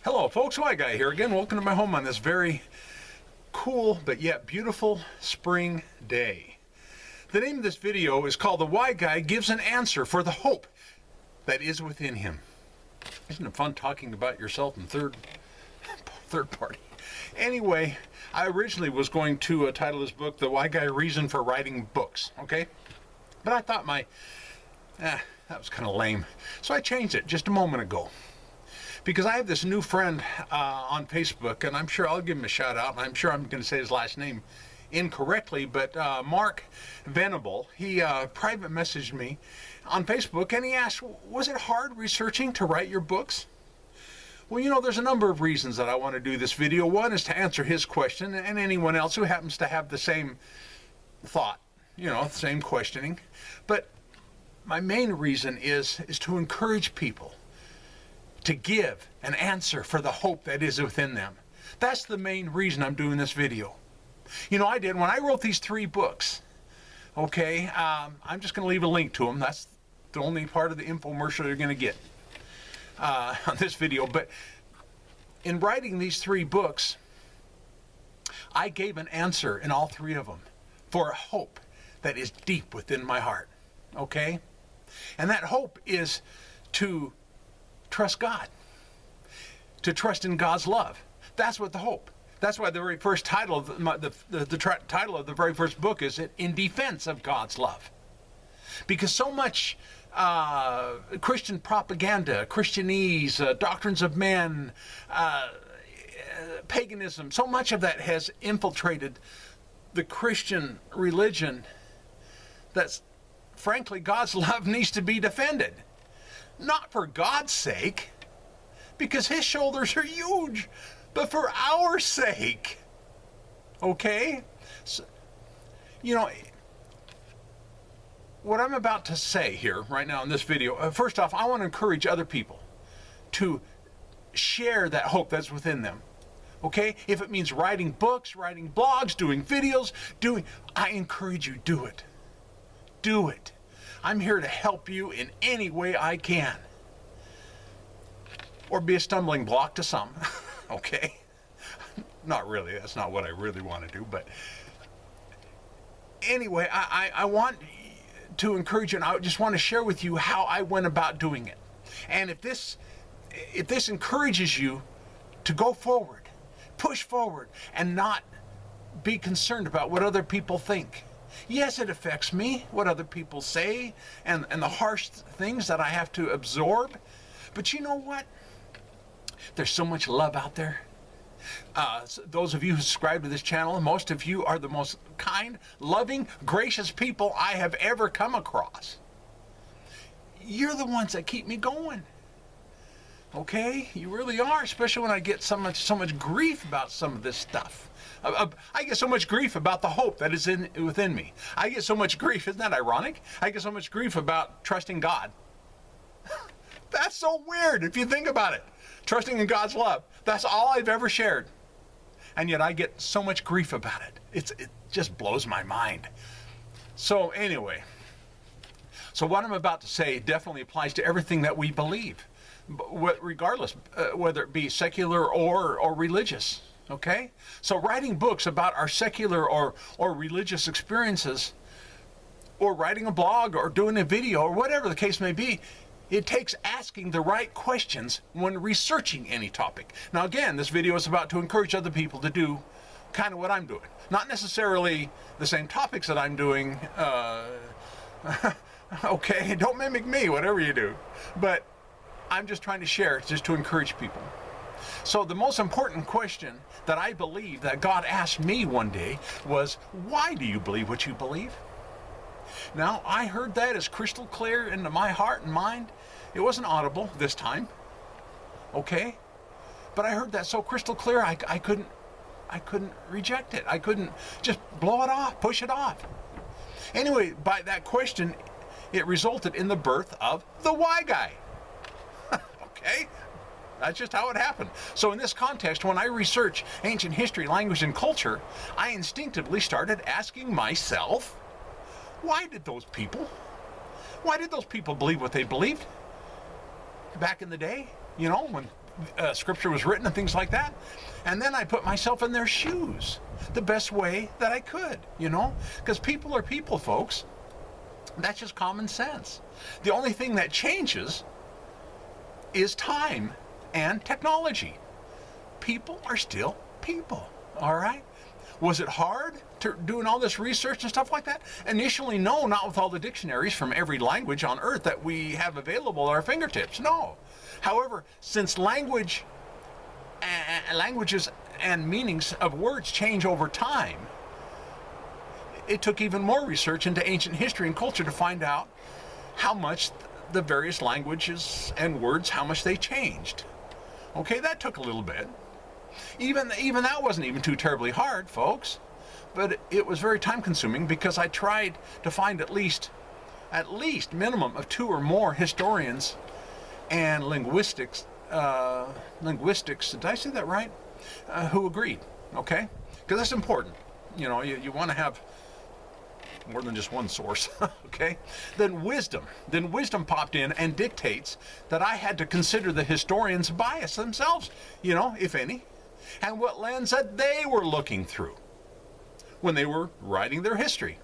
Hello folks, Why Guy here again. Welcome to my home on this very cool but yet beautiful spring day. The name of this video is called The Why Guy Gives an Answer for the Hope That Is Within Him. Isn't it fun talking about yourself in third party? Anyway, I originally was going to title this book The Why Guy Reason for Writing Books, okay? But I thought that was kind of lame. So I changed it just a moment ago. Because I have this new friend on Facebook, and I'm sure I'll give him a shout out, and I'm sure I'm going to say his last name incorrectly, but Mark Venable, he private messaged me on Facebook, and he asked, was it hard researching to write your books? Well, you know, there's a number of reasons that I want to do this video. One is to answer his question, and anyone else who happens to have the same thought, you know, the same questioning. But my main reason is to encourage people to give an answer for the hope that is within them. That's the main reason I'm doing this video. You know, when I wrote these 3 books, okay, I'm just going to leave a link to them. That's the only part of the infomercial you're going to get on this video. But in writing these 3 books, I gave an answer in all 3 of them for a hope that is deep within my heart, okay? And that hope is to trust God, to trust in God's love. That's what the hope. That's why the very first title of the title of the very first book is In Defense of God's Love. Because so much Christian propaganda, Christianese, doctrines of men, paganism, so much of that has infiltrated the Christian religion that, frankly, God's love needs to be defended. Not for God's sake, because his shoulders are huge, but for our sake. Okay? So, you know, what I'm about to say here right now in this video, first off, I want to encourage other people to share that hope that's within them. Okay? If it means writing books, writing blogs, doing videos, I encourage you, do it. Do it. I'm here to help you in any way I can. Or be a stumbling block to some. Okay? Not really. That's not what I really want to do. But anyway, I want to encourage you, and I just want to share with you how I went about doing it. And if this encourages you to go forward, push forward, and not be concerned about what other people think. Yes, it affects me, what other people say, and the harsh things that I have to absorb. But you know what? There's so much love out there. Those of you who subscribe to this channel, most of you are the most kind, loving, gracious people I have ever come across. You're the ones that keep me going. Okay? You really are, especially when I get so much grief about some of this stuff. I get so much grief about the hope that is within me. I get so much grief, isn't that ironic? I get so much grief about trusting God. That's so weird if you think about it. Trusting in God's love. That's all I've ever shared. And yet I get so much grief about it. It just blows my mind. So anyway, so what I'm about to say definitely applies to everything that we believe, regardless, whether it be secular or religious. Okay? So writing books about our secular or religious experiences, or writing a blog or doing a video or whatever the case may be, it takes asking the right questions when researching any topic. Now again, this video is about to encourage other people to do kind of what I'm doing. Not necessarily the same topics that I'm doing. Okay, don't mimic me, whatever you do. But I'm just trying to share, just to encourage people. So the most important question that I believe that God asked me one day was, why do you believe what you believe? Now, I heard that as crystal clear into my heart and mind. It wasn't audible this time, okay? But I heard that so crystal clear, I couldn't reject it. I couldn't just blow it off, push it off. Anyway, by that question, it resulted in the birth of The Why Guy. Okay? That's just how it happened. So in this context, when I research ancient history, language, and culture, I instinctively started asking myself, why did those people believe what they believed back in the day? You know, when Scripture was written and things like that. And then I put myself in their shoes the best way that I could, you know, because people are people, folks. That's just common sense. The only thing that changes is time and technology. People are still people, all right? Was it hard doing all this research and stuff like that? Initially, no, not with all the dictionaries from every language on earth that we have available at our fingertips, no. However, since languages and meanings of words change over time, it took even more research into ancient history and culture to find out how much the various languages and words, how much they changed. Okay, that took a little bit. Even that wasn't even too terribly hard, folks. But it was very time consuming because I tried to find at least minimum of 2 or more historians and linguistics, did I say that right? Who agreed, okay? Because that's important. You know, you want to have more than just one source, okay? Then wisdom popped in and dictates that I had to consider the historians' bias themselves, you know, if any, and what lens that they were looking through when they were writing their history,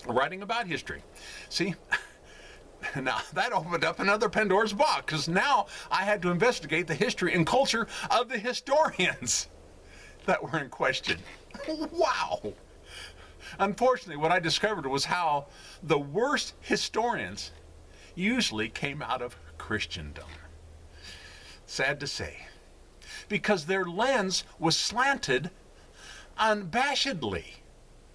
writing about history. See, now that opened up another Pandora's box, because now I had to investigate the history and culture of the historians that were in question. Wow! Unfortunately, what I discovered was how the worst historians usually came out of Christendom. Sad to say. Because their lens was slanted unabashedly,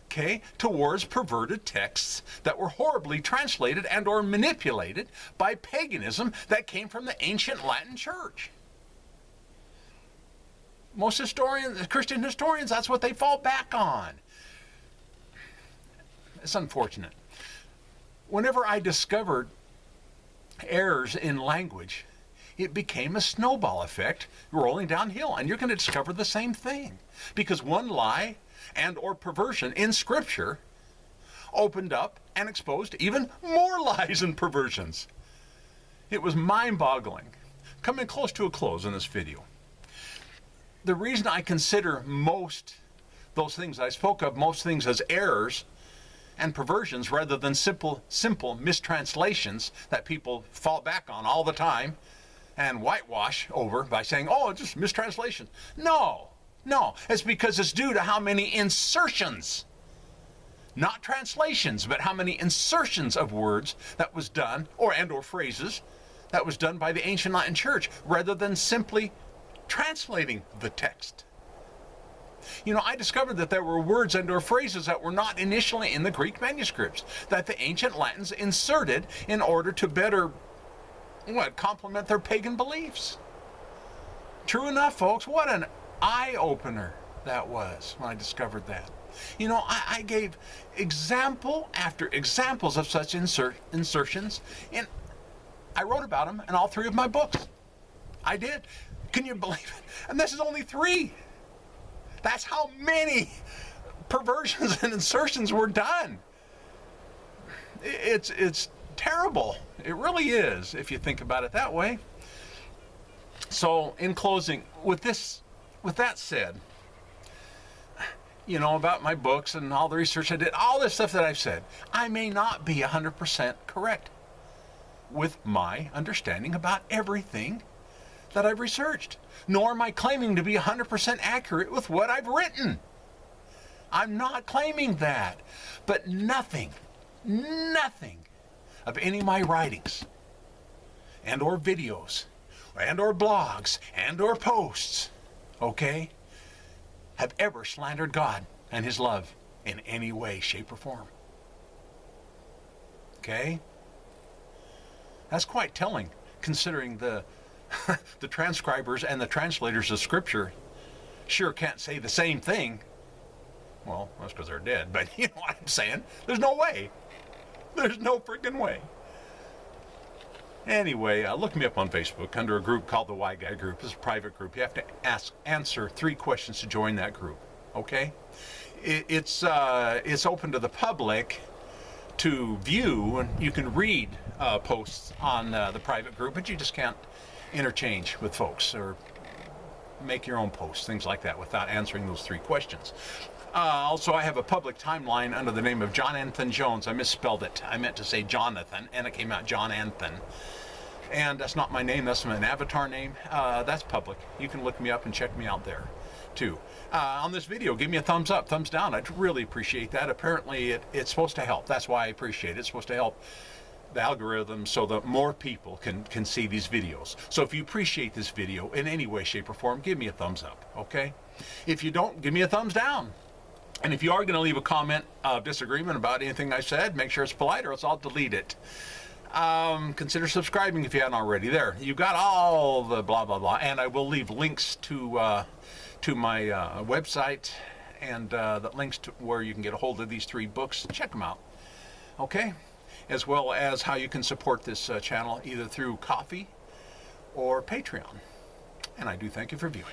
okay, towards perverted texts that were horribly translated and or manipulated by paganism that came from the ancient Latin Church. Most historians, Christian historians, that's what they fall back on. It's unfortunate. Whenever I discovered errors in language, it became a snowball effect rolling downhill, and you're going to discover the same thing, because one lie and or perversion in Scripture opened up and exposed even more lies and perversions. It was mind-boggling. Coming close to a close in this video. The reason I consider most those things I spoke of, most things as errors and perversions rather than simple mistranslations that people fall back on all the time and whitewash over by saying, oh, it's just mistranslation. No, it's because it's due to how many insertions, not translations, but how many insertions of words that was done, or phrases that was done by the ancient Latin Church, rather than simply translating the text. You know, I discovered that there were words and or phrases that were not initially in the Greek manuscripts, that the ancient Latins inserted in order to better, complement their pagan beliefs. True enough, folks, what an eye-opener that was when I discovered that. You know, I gave example after examples of such insertions, and I wrote about them in all 3 of my books. I did. Can you believe it? And this is only 3. That's how many perversions and insertions were done. It's terrible. It really is, if you think about it that way. So, in closing, with that said, you know, about my books and all the research I did, all this stuff that I've said, I may not be 100% correct with my understanding about everything that I've researched, nor am I claiming to be 100% accurate with what I've written. I'm not claiming that. But nothing of any of my writings and or videos and or blogs and or posts, okay, have ever slandered God and His love in any way, shape, or form. Okay? That's quite telling, considering the transcribers and the translators of Scripture sure can't say the same thing. Well, that's because they're dead, but you know what I'm saying? There's no way. There's no freaking way. Anyway, look me up on Facebook under a group called the Why Guy Group. It's a private group. You have to answer 3 questions to join that group, okay? It's open to the public to view, and you can read posts on the private group, but you just can't interchange with folks or make your own posts, things like that, without answering those 3 questions. Also, I have a public timeline under the name of John Anthony Jones. I misspelled it. I meant to say Jonathan, and it came out John Anthony. And that's not my name, that's an avatar name. That's public. You can look me up and check me out there, too. On this video, give me a thumbs up, thumbs down. I'd really appreciate that. Apparently, it's supposed to help. That's why I appreciate it. It's supposed to help the algorithm so that more people can see these videos. So if you appreciate this video in any way, shape, or form, give me a thumbs up, okay? If you don't, give me a thumbs down. And if you are going to leave a comment of disagreement about anything I said, make sure it's polite or else I'll delete it. Consider subscribing if you haven't already. There, you got all the blah, blah, blah. And I will leave links to my website and the links to where you can get a hold of these 3 books. Check them out, okay? As well as how you can support this channel either through Ko-fi or Patreon. And I do thank you for viewing.